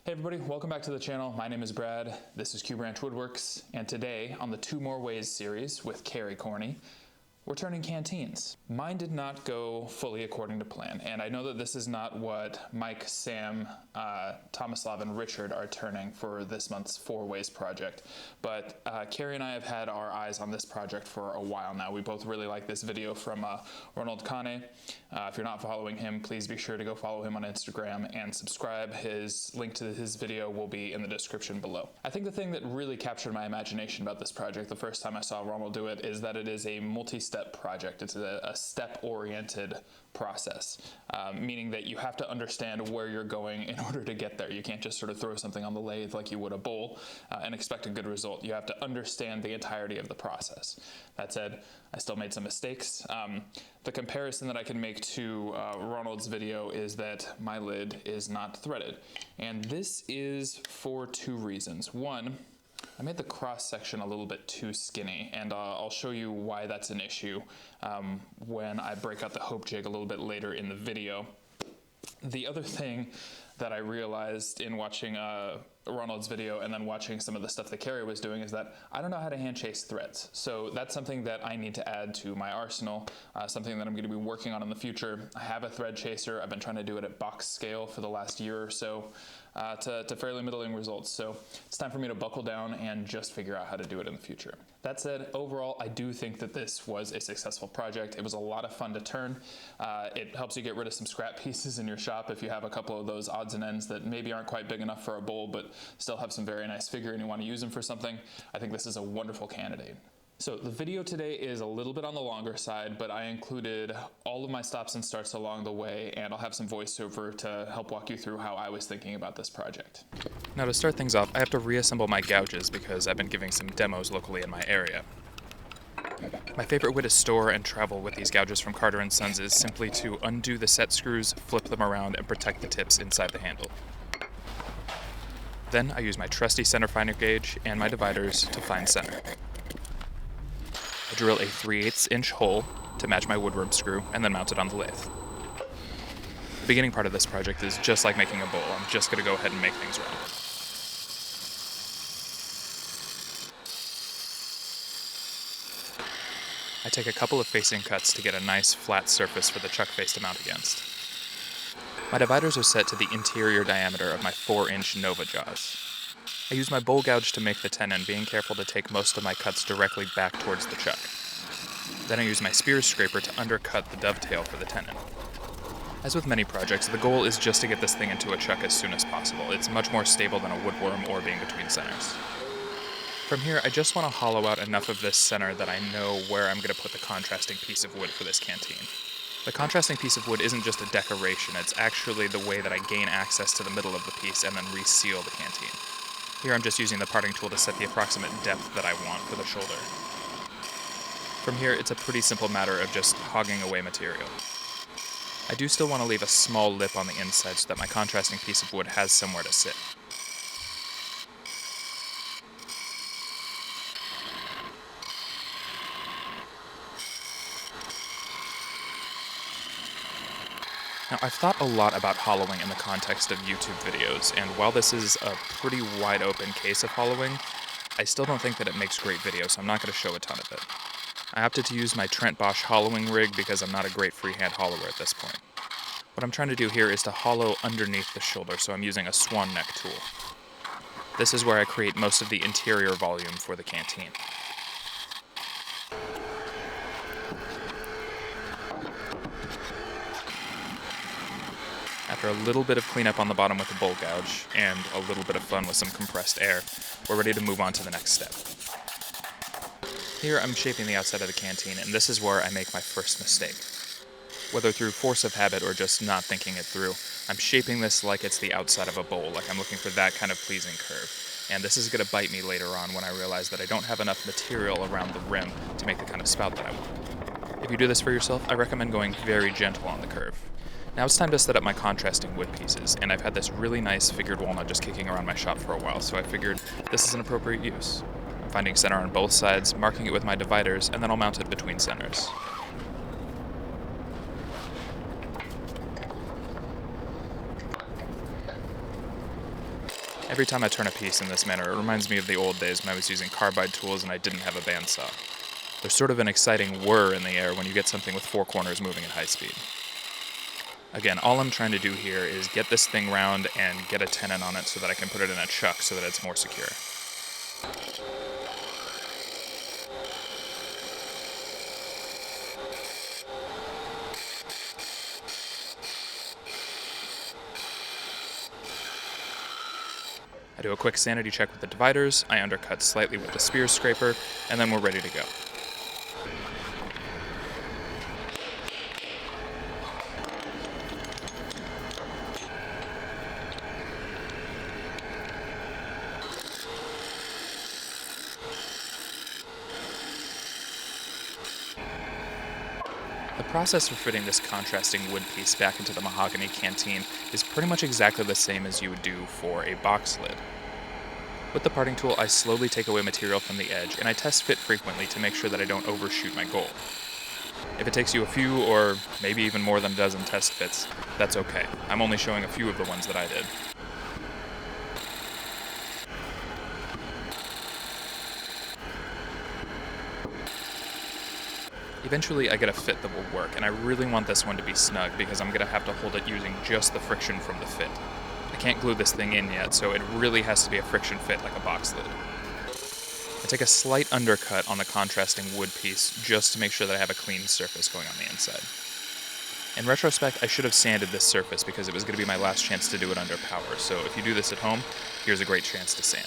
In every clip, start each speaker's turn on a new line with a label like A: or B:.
A: Hey everybody, welcome back to the channel. My name is Brad, this is Q Branch Woodworks, and today on the Two More Ways series with Kerry, we're turning canteens. Mine did not go fully according to plan, and I know that this is not what Mike, Sam, Tomislav, and Richard are turning for this month's 4 Ways project. But Kerry and I have had our eyes on this project for a while now. We both really like this video from Ronald Kanne. If you're not following him, please be sure to go follow him on Instagram and subscribe. His link to his video will be in the description below. I think the thing that really captured my imagination about this project the first time I saw Ronald do it is that it is a multi-step project. It's a step-oriented process, meaning that you have to understand where you're going in order to get there. You can't just sort of throw something on the lathe like you would a bowl and expect a good result. You have to understand the entirety of the process. That said, I still made some mistakes. The comparison that I can make to Ronald's video is that my lid is not threaded. And this is for 2 reasons. One, I made the cross section a little bit too skinny, and I'll show you why that's an issue when I break out the hope jig a little bit later in the video. The other thing that I realized in watching Ronald's video and then watching some of the stuff that Kerry was doing is that I don't know how to hand chase threads. So that's something that I need to add to my arsenal, something that I'm going to be working on in the future. I have a thread chaser. I've been trying to do it at box scale for the last year or so to fairly middling results. So it's time for me to buckle down and just figure out how to do it in the future. That said, overall, I do think that this was a successful project. It was a lot of fun to turn. It helps you get rid of some scrap pieces in your shop if you have a couple of those odds and ends that maybe aren't quite big enough for a bowl, but still have some very nice figure and you want to use them for something. I think this is a wonderful candidate. So the video today is a little bit on the longer side, but I included all of my stops and starts along the way, and I'll have some voiceover to help walk you through how I was thinking about this project.
B: Now to start things off, I have to reassemble my gouges because I've been giving some demos locally in my area. My favorite way to store and travel with these gouges from Carter & Sons is simply to undo the set screws, flip them around, and protect the tips inside the handle. Then I use my trusty center finder gauge and my dividers to find center. I drill a 3/8 inch hole to match my woodworm screw and then mount it on the lathe. The beginning part of this project is just like making a bowl. I'm just going to go ahead and make things round. I take a couple of facing cuts to get a nice flat surface for the chuck face to mount against. My dividers are set to the interior diameter of my 4-inch Nova jaws. I use my bowl gouge to make the tenon, being careful to take most of my cuts directly back towards the chuck. Then I use my spear scraper to undercut the dovetail for the tenon. As with many projects, the goal is just to get this thing into a chuck as soon as possible. It's much more stable than a woodworm or being between centers. From here, I just want to hollow out enough of this center that I know where I'm going to put the contrasting piece of wood for this canteen. The contrasting piece of wood isn't just a decoration, it's actually the way that I gain access to the middle of the piece and then reseal the canteen. Here I'm just using the parting tool to set the approximate depth that I want for the shoulder. From here, it's a pretty simple matter of just hogging away material. I do still want to leave a small lip on the inside so that my contrasting piece of wood has somewhere to sit. Now, I've thought a lot about hollowing in the context of YouTube videos, and while this is a pretty wide open case of hollowing, I still don't think that it makes great videos, so I'm not going to show a ton of it. I opted to use my Trent Bosch hollowing rig because I'm not a great freehand hollower at this point. What I'm trying to do here is to hollow underneath the shoulder, so I'm using a swan neck tool. This is where I create most of the interior volume for the canteen. After a little bit of cleanup on the bottom with the bowl gouge, and a little bit of fun with some compressed air, we're ready to move on to the next step. Here I'm shaping the outside of the canteen, and this is where I make my first mistake. Whether through force of habit or just not thinking it through, I'm shaping this like it's the outside of a bowl, like I'm looking for that kind of pleasing curve. And this is going to bite me later on when I realize that I don't have enough material around the rim to make the kind of spout that I want. If you do this for yourself, I recommend going very gentle on the curve. Now it's time to set up my contrasting wood pieces, and I've had this really nice figured walnut just kicking around my shop for a while, so I figured this is an appropriate use. I'm finding center on both sides, marking it with my dividers, and then I'll mount it between centers. Every time I turn a piece in this manner, it reminds me of the old days when I was using carbide tools and I didn't have a bandsaw. There's sort of an exciting whir in the air when you get something with 4 corners moving at high speed. Again, all I'm trying to do here is get this thing round and get a tenon on it so that I can put it in a chuck so that it's more secure. I do a quick sanity check with the dividers, I undercut slightly with the spear scraper, and then we're ready to go. The process for fitting this contrasting wood piece back into the mahogany canteen is pretty much exactly the same as you would do for a box lid. With the parting tool, I slowly take away material from the edge, and I test fit frequently to make sure that I don't overshoot my goal. If it takes you a few, or maybe even more than a dozen test fits, that's okay. I'm only showing a few of the ones that I did. Eventually I get a fit that will work, and I really want this one to be snug because I'm going to have to hold it using just the friction from the fit. I can't glue this thing in yet, so it really has to be a friction fit like a box lid. I take a slight undercut on the contrasting wood piece just to make sure that I have a clean surface going on the inside. In retrospect, I should have sanded this surface because it was going to be my last chance to do it under power, so if you do this at home, here's a great chance to sand.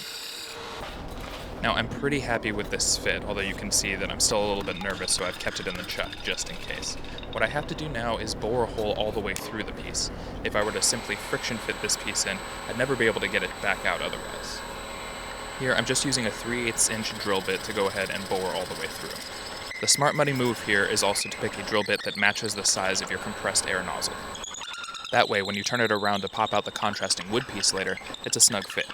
B: Now, I'm pretty happy with this fit, although you can see that I'm still a little bit nervous, so I've kept it in the chuck just in case. What I have to do now is bore a hole all the way through the piece. If I were to simply friction fit this piece in, I'd never be able to get it back out otherwise. Here, I'm just using a 3/8 inch drill bit to go ahead and bore all the way through. The smart money move here is also to pick a drill bit that matches the size of your compressed air nozzle. That way, when you turn it around to pop out the contrasting wood piece later, it's a snug fit.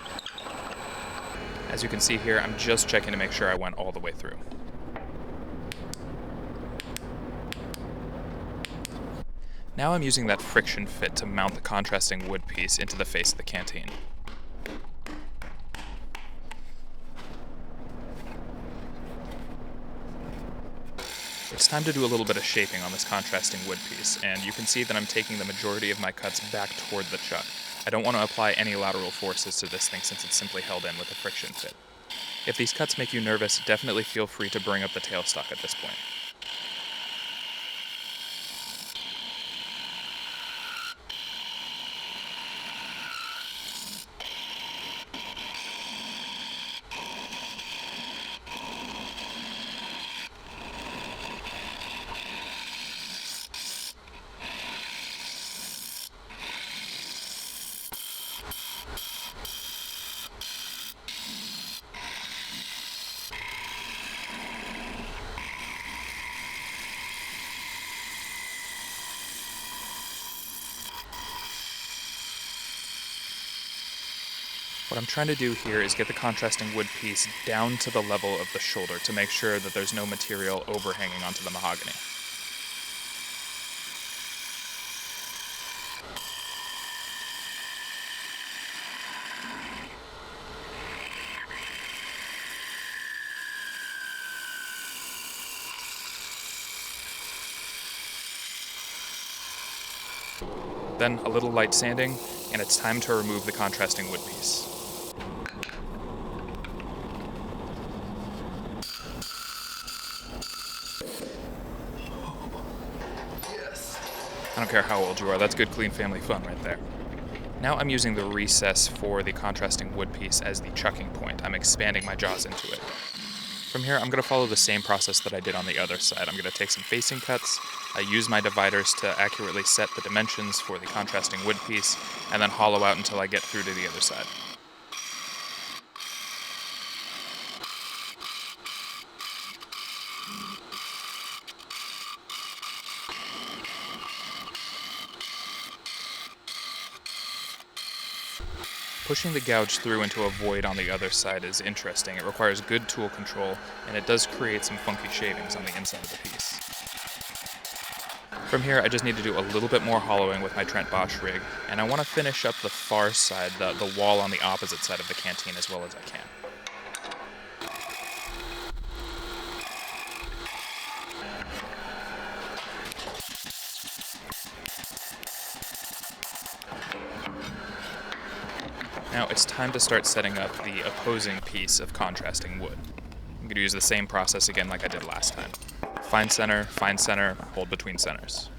B: As you can see here, I'm just checking to make sure I went all the way through. Now I'm using that friction fit to mount the contrasting wood piece into the face of the canteen. It's time to do a little bit of shaping on this contrasting wood piece, and you can see that I'm taking the majority of my cuts back toward the chuck. I don't want to apply any lateral forces to this thing since it's simply held in with a friction fit. If these cuts make you nervous, definitely feel free to bring up the tailstock at this point. What I'm trying to do here is get the contrasting wood piece down to the level of the shoulder to make sure that there's no material overhanging onto the mahogany. Then a little light sanding, and it's time to remove the contrasting wood piece. I don't care how old you are, that's good clean family fun right there. Now I'm using the recess for the contrasting wood piece as the chucking point. I'm expanding my jaws into it. From here, I'm going to follow the same process that I did on the other side. I'm going to take some facing cuts, use my dividers to accurately set the dimensions for the contrasting wood piece, and then hollow out until I get through to the other side. Pushing the gouge through into a void on the other side is interesting. It requires good tool control, and it does create some funky shavings on the inside of the piece. From here, I just need to do a little bit more hollowing with my Trent Bosch rig, and I want to finish up the far side, the wall on the opposite side of the canteen as well as I can. Now it's time to start setting up the opposing piece of contrasting wood. I'm going to use the same process again like I did last time. Find center, hold between centers.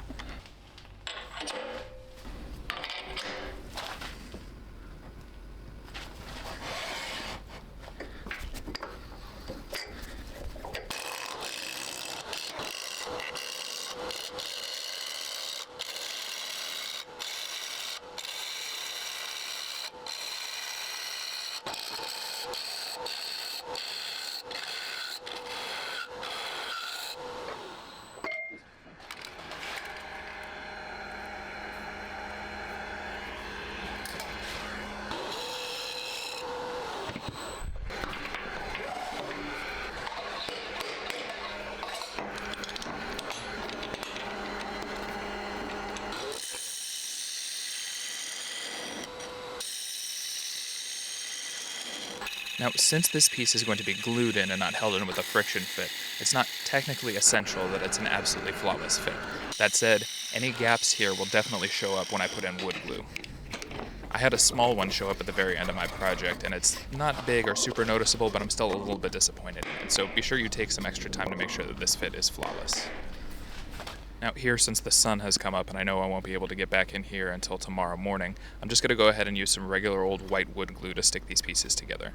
B: Now, since this piece is going to be glued in and not held in with a friction fit, it's not technically essential that it's an absolutely flawless fit. That said, any gaps here will definitely show up when I put in wood glue. I had a small one show up at the very end of my project, and it's not big or super noticeable, but I'm still a little bit disappointed in it, so be sure you take some extra time to make sure that this fit is flawless. Now here, since the sun has come up and I know I won't be able to get back in here until tomorrow morning, I'm just going to go ahead and use some regular old white wood glue to stick these pieces together.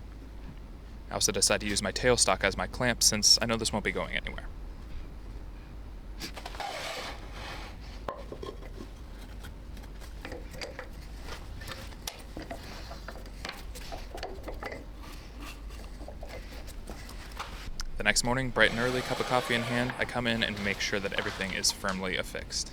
B: I also decided to use my tailstock as my clamp since I know this won't be going anywhere. The next morning, bright and early, cup of coffee in hand, I come in and make sure that everything is firmly affixed.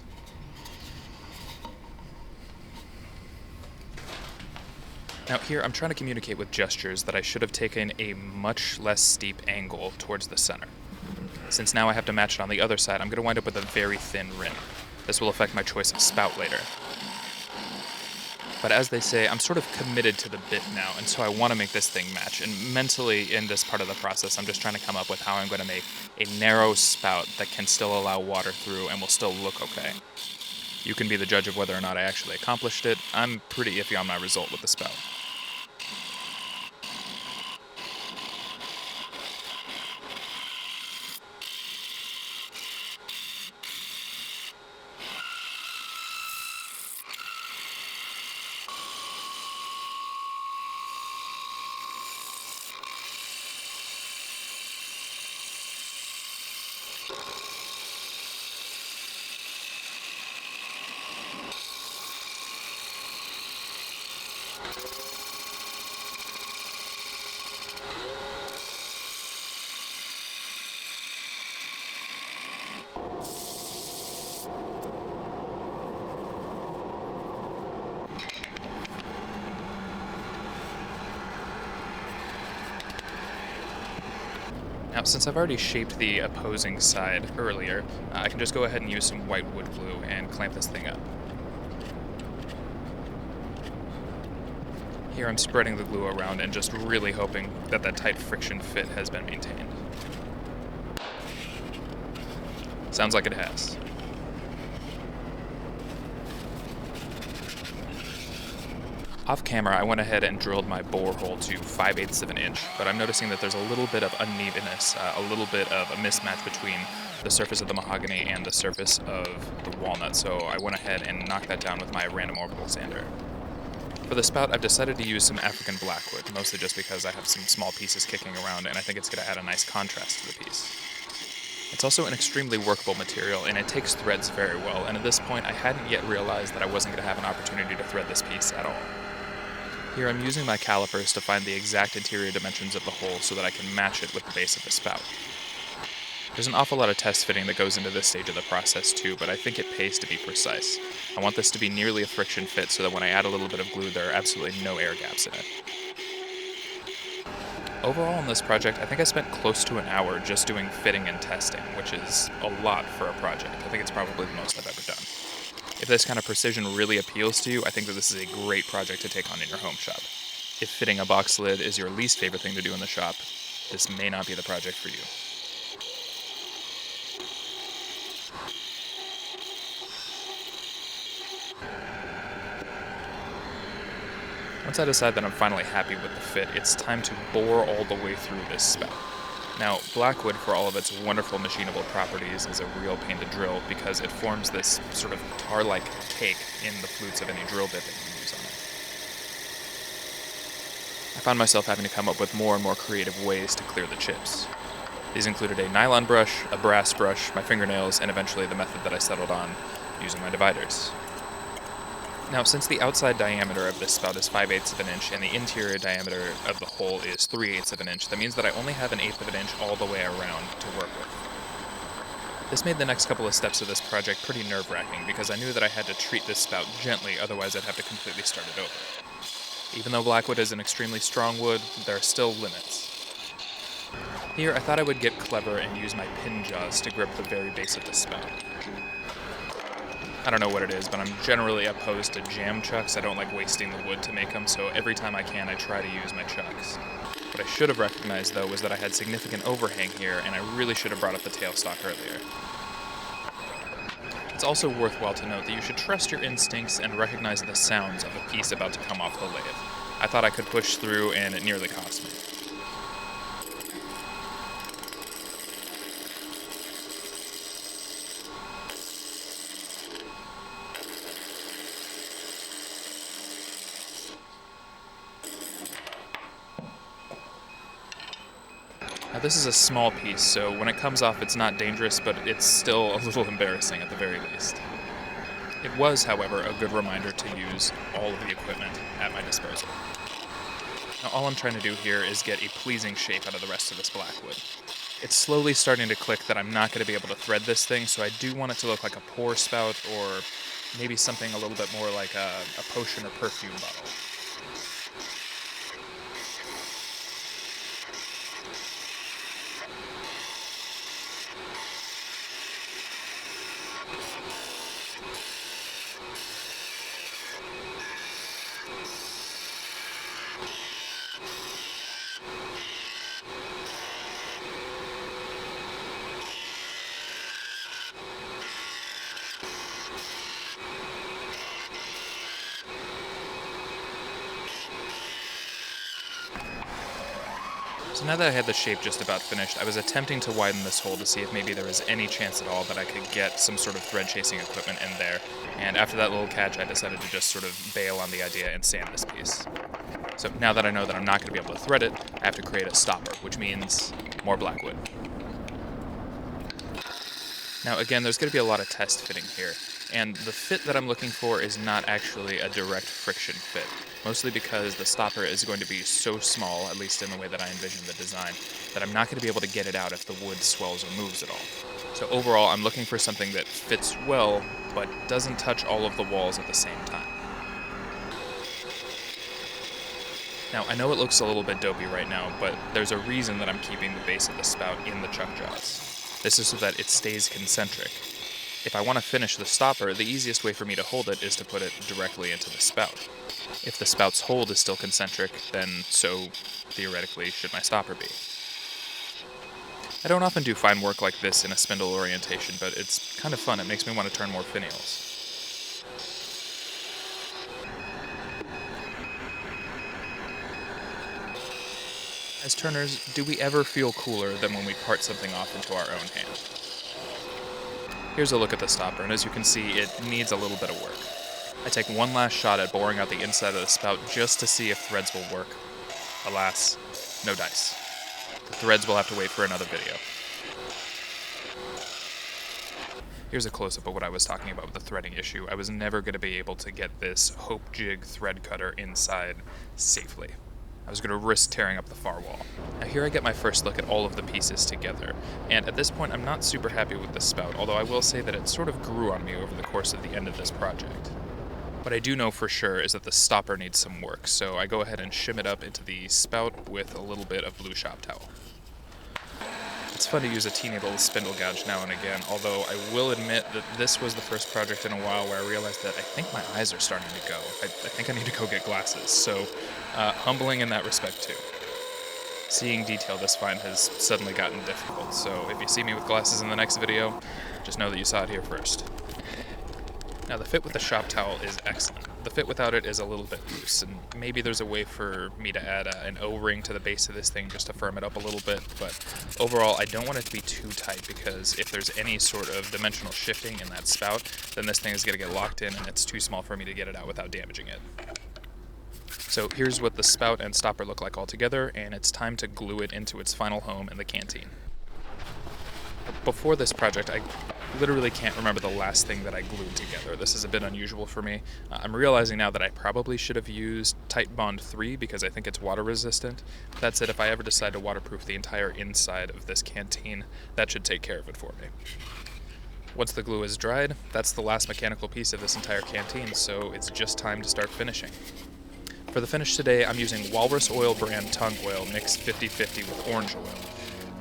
B: Now here, I'm trying to communicate with gestures that I should have taken a much less steep angle towards the center. Since now I have to match it on the other side, I'm going to wind up with a very thin rim. This will affect my choice of spout later. But as they say, I'm sort of committed to the bit now, and so I want to make this thing match. And mentally, in this part of the process, I'm just trying to come up with how I'm going to make a narrow spout that can still allow water through and will still look okay. You can be the judge of whether or not I actually accomplished it. I'm pretty iffy on my result with the spout. Now, since I've already shaped the opposing side earlier, I can just go ahead and use some white wood glue and clamp this thing up. Here I'm spreading the glue around and just really hoping that that tight friction fit has been maintained. Sounds like it has. Off camera, I went ahead and drilled my bore hole to 5/8 of an inch, but I'm noticing that there's a little bit of unevenness, a little bit of a mismatch between the surface of the mahogany and the surface of the walnut, so I went ahead and knocked that down with my random orbital sander. For the spout, I've decided to use some African blackwood, mostly just because I have some small pieces kicking around and I think it's going to add a nice contrast to the piece. It's also an extremely workable material, and it takes threads very well, and at this point I hadn't yet realized that I wasn't going to have an opportunity to thread this piece at all. Here I'm using my calipers to find the exact interior dimensions of the hole so that I can match it with the base of the spout. There's an awful lot of test fitting that goes into this stage of the process too, but I think it pays to be precise. I want this to be nearly a friction fit so that when I add a little bit of glue there are absolutely no air gaps in it. Overall on this project, I think I spent close to an hour just doing fitting and testing, which is a lot for a project. I think it's probably the most I've ever done. If this kind of precision really appeals to you, I think that this is a great project to take on in your home shop. If fitting a box lid is your least favorite thing to do in the shop, this may not be the project for you. Once I decide that I'm finally happy with the fit, it's time to bore all the way through this spout. Now, blackwood, for all of its wonderful machinable properties, is a real pain to drill because it forms this sort of tar-like cake in the flutes of any drill bit that you use on it. I found myself having to come up with more and more creative ways to clear the chips. These included a nylon brush, a brass brush, my fingernails, and eventually the method that I settled on, using my dividers. Now, since the outside diameter of this spout is 5/8 of an inch and the interior diameter of the hole is 3/8 of an inch, that means that I only have 1/8 of an inch all the way around to work with. This made the next couple of steps of this project pretty nerve-wracking because I knew that I had to treat this spout gently, otherwise I'd have to completely start it over. Even though blackwood is an extremely strong wood, there are still limits. Here, I thought I would get clever and use my pin jaws to grip the very base of the spout. I don't know what it is, but I'm generally opposed to jam chucks. I don't like wasting the wood to make them, so every time I can, I try to use my chucks. What I should have recognized, though, was that I had significant overhang here, and I really should have brought up the tailstock earlier. It's also worthwhile to note that you should trust your instincts and recognize the sounds of a piece about to come off the lathe. I thought I could push through, and it nearly cost me. Now this is a small piece, so when it comes off it's not dangerous, but it's still a little embarrassing at the very least. It was, however, a good reminder to use all of the equipment at my disposal. Now all I'm trying to do here is get a pleasing shape out of the rest of this blackwood. It's slowly starting to click that I'm not going to be able to thread this thing, so I do want it to look like a pour spout, or maybe something a little bit more like a potion or perfume bottle. So now that I had the shape just about finished, I was attempting to widen this hole to see if maybe there was any chance at all that I could get some sort of thread chasing equipment in there. And after that little catch, I decided to just sort of bail on the idea and sand this piece. So now that I know that I'm not going to be able to thread it, I have to create a stopper, which means more blackwood. Now again, there's going to be a lot of test fitting here, and the fit that I'm looking for is not actually a direct friction fit, mostly because the stopper is going to be so small, at least in the way that I envision the design, that I'm not going to be able to get it out if the wood swells or moves at all. So overall, I'm looking for something that fits well, but doesn't touch all of the walls at the same time. Now, I know it looks a little bit dopey right now, but there's a reason that I'm keeping the base of the spout in the chuck jaws. This is so that it stays concentric. If I want to finish the stopper, the easiest way for me to hold it is to put it directly into the spout. If the spout's hold is still concentric, then so, theoretically, should my stopper be. I don't often do fine work like this in a spindle orientation, but it's kind of fun. It makes me want to turn more finials. As turners, do we ever feel cooler than when we part something off into our own hand? Here's a look at the stopper, and as you can see, it needs a little bit of work. I take one last shot at boring out the inside of the spout just to see if threads will work. Alas, no dice. The threads will have to wait for another video. Here's a close-up of what I was talking about with the threading issue. I was never going to be able to get this Hope Jig thread cutter inside safely. I was going to risk tearing up the far wall. Now here I get my first look at all of the pieces together, and at this point I'm not super happy with the spout, although I will say that it sort of grew on me over the course of the end of this project. What I do know for sure is that the stopper needs some work, so I go ahead and shim it up into the spout with a little bit of blue shop towel. It's fun to use a teeny little spindle gouge now and again, although I will admit that this was the first project in a while where I realized that I think my eyes are starting to go. I think I need to go get glasses, so humbling in that respect too. Seeing detail this fine has suddenly gotten difficult, so if you see me with glasses in the next video, just know that you saw it here first. Now the fit with the shop towel is excellent. The fit without it is a little bit loose, and maybe there's a way for me to add an O-ring to the base of this thing just to firm it up a little bit, but overall I don't want it to be too tight because if there's any sort of dimensional shifting in that spout, then this thing is going to get locked in and it's too small for me to get it out without damaging it. So here's what the spout and stopper look like all together, and it's time to glue it into its final home in the canteen. Before this project, I literally can't remember the last thing that I glued together. This is a bit unusual for me. I'm realizing now that I probably should have used Titebond 3 because I think it's water resistant. That said, if I ever decide to waterproof the entire inside of this canteen, that should take care of it for me. Once the glue is dried, that's the last mechanical piece of this entire canteen, so it's just time to start finishing. For the finish today, I'm using Walrus Oil brand tung oil mixed 50-50 with orange oil.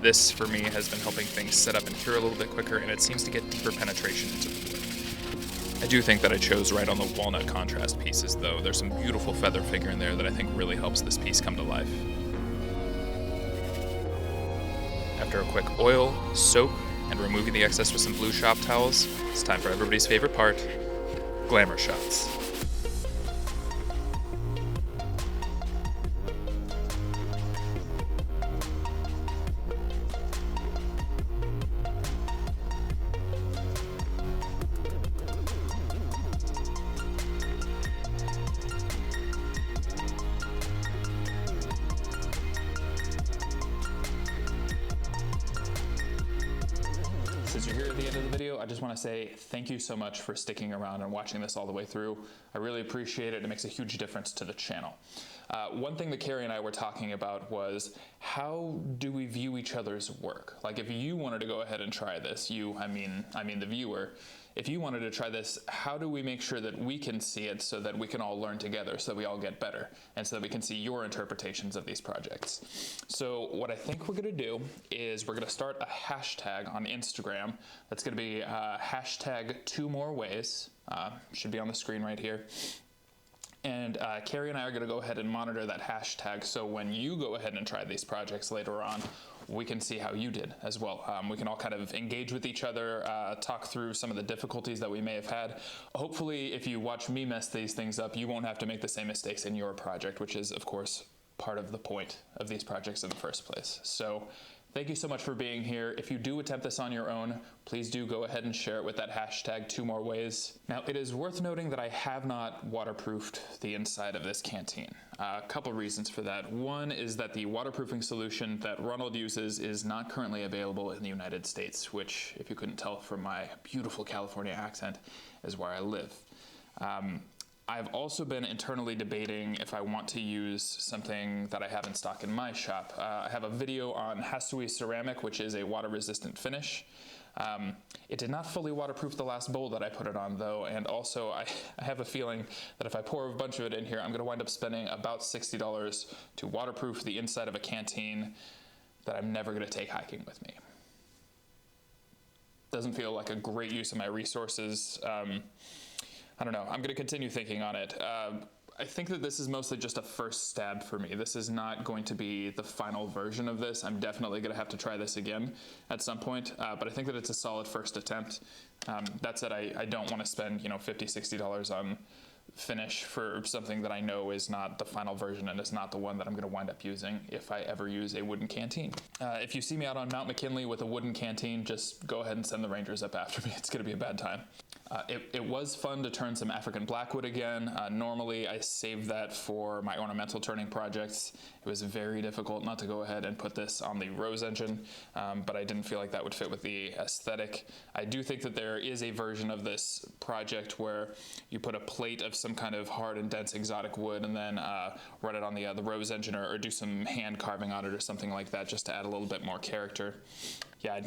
B: This, for me, has been helping things set up and cure a little bit quicker, and it seems to get deeper penetration into the wood. I do think that I chose right on the walnut contrast pieces, though. There's some beautiful feather figure in there that I think really helps this piece come to life. After a quick oil, soap, and removing the excess with some blue shop towels, it's time for everybody's favorite part, glamour shots.
A: Since you're here at the end of the video, I just want to say thank you so much for sticking around and watching this all the way through. I really appreciate it. It makes a huge difference to the channel. One thing that Kerry and I were talking about was how do we view each other's work? Like if you wanted to go ahead and try this, I mean the viewer, if you wanted to try this, how do we make sure that we can see it so that we can all learn together, so that we all get better, and so that we can see your interpretations of these projects? So what I think we're gonna do is we're gonna start a hashtag on Instagram. That's gonna be hashtag 2moreways. Should be on the screen right here. And Kerry and I are going to go ahead and monitor that hashtag, so when you go ahead and try these projects later on, we can see how you did as well. We can all kind of engage with each other, talk through some of the difficulties that we may have had. Hopefully, if you watch me mess these things up, you won't have to make the same mistakes in your project, which is, of course, part of the point of these projects in the first place. So thank you so much for being here. If you do attempt this on your own, please do go ahead and share it with that hashtag 2moreways. Now, it is worth noting that I have not waterproofed the inside of this canteen. A couple reasons for that. One is that the waterproofing solution that Ronald uses is not currently available in the United States, which, if you couldn't tell from my beautiful California accent, is where I live. I've also been internally debating if I want to use something that I have in stock in my shop. I have a video on Hasui ceramic, which is a water-resistant finish. It did not fully waterproof the last bowl that I put it on, though, and also I have a feeling that if I pour a bunch of it in here, I'm going to wind up spending about $60 to waterproof the inside of a canteen that I'm never going to take hiking with me. Doesn't feel like a great use of my resources. I don't know. I'm going to continue thinking on it. I think that this is mostly just a first stab for me. This is not going to be the final version of this. I'm definitely going to have to try this again at some point, but I think that it's a solid first attempt. That said, I don't want to spend, $50, $60 on finish for something that I know is not the final version and is not the one that I'm going to wind up using if I ever use a wooden canteen. If you see me out on Mount McKinley with a wooden canteen, just go ahead and send the Rangers up after me. It's going to be a bad time. It was fun to turn some African blackwood again. Normally I save that for my ornamental turning projects. It was very difficult not to go ahead and put this on the Rose engine, but I didn't feel like that would fit with the aesthetic. I do think that there is a version of this project where you put a plate of some kind of hard and dense exotic wood and then run it on the Rose engine or do some hand carving on it or something like that just to add a little bit more character. Yeah,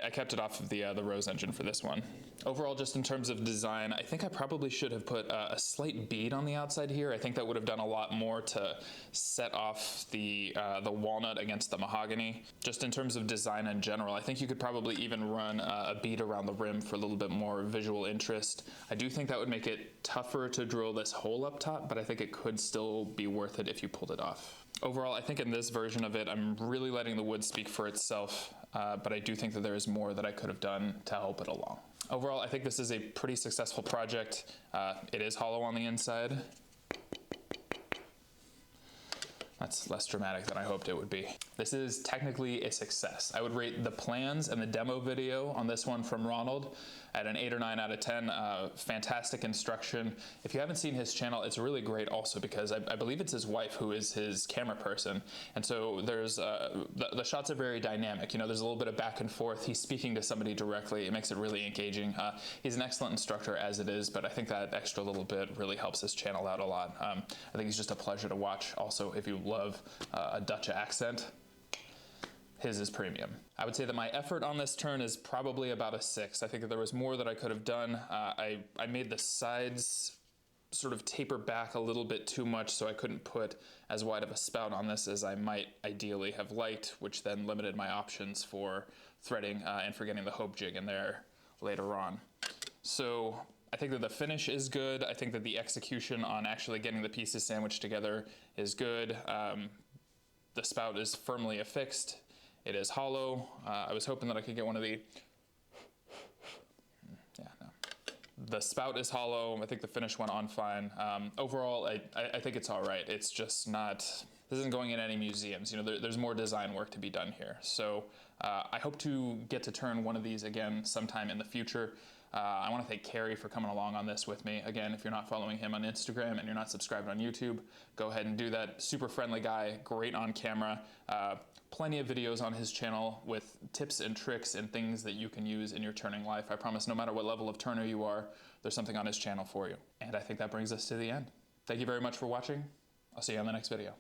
A: I kept it off of the Rose engine for this one. Overall, just in terms of design, I think I probably should have put a slight bead on the outside here. I think that would have done a lot more to set off the walnut against the mahogany. Just in terms of design in general, I think you could probably even run a bead around the rim for a little bit more visual interest. I do think that would make it tougher to drill this hole up top, but I think it could still be worth it if you pulled it off. Overall, I think in this version of it, I'm really letting the wood speak for itself, but I do think that there is more that I could have done to help it along. Overall, I think this is a pretty successful project. It is hollow on the inside. That's less dramatic than I hoped it would be. This is technically a success. I would rate the plans and the demo video on this one from Ronald at an 8 or 9 out of 10. Fantastic instruction. If you haven't seen his channel, it's really great also because I believe it's his wife who is his camera person. And so there's, the shots are very dynamic. You know, there's a little bit of back and forth. He's speaking to somebody directly. It makes it really engaging. He's an excellent instructor as it is, but I think that extra little bit really helps his channel out a lot. I think he's just a pleasure to watch. Also, if you love a Dutch accent, his is premium. I would say that my effort on this turn is probably about a 6. I think that there was more that I could have done. I made the sides sort of taper back a little bit too much, so I couldn't put as wide of a spout on this as I might ideally have liked, which then limited my options for threading and for getting the hope jig in there later on. So I think that the finish is good. I think that the execution on actually getting the pieces sandwiched together is good. The spout is firmly affixed. It is hollow. I was hoping that I could get one of the, The spout is hollow. I think the finish went on fine. Overall, I think it's all right. It's just not, this isn't going in any museums. You know, there's more design work to be done here. So I hope to get to turn one of these again sometime in the future. I want to thank Kerry for coming along on this with me. Again, if you're not following him on Instagram and you're not subscribed on YouTube, go ahead and do that. Super friendly guy, great on camera. Plenty of videos on his channel with tips and tricks and things that you can use in your turning life. I promise no matter what level of turner you are, there's something on his channel for you. And I think that brings us to the end. Thank you very much for watching. I'll see you on the next video.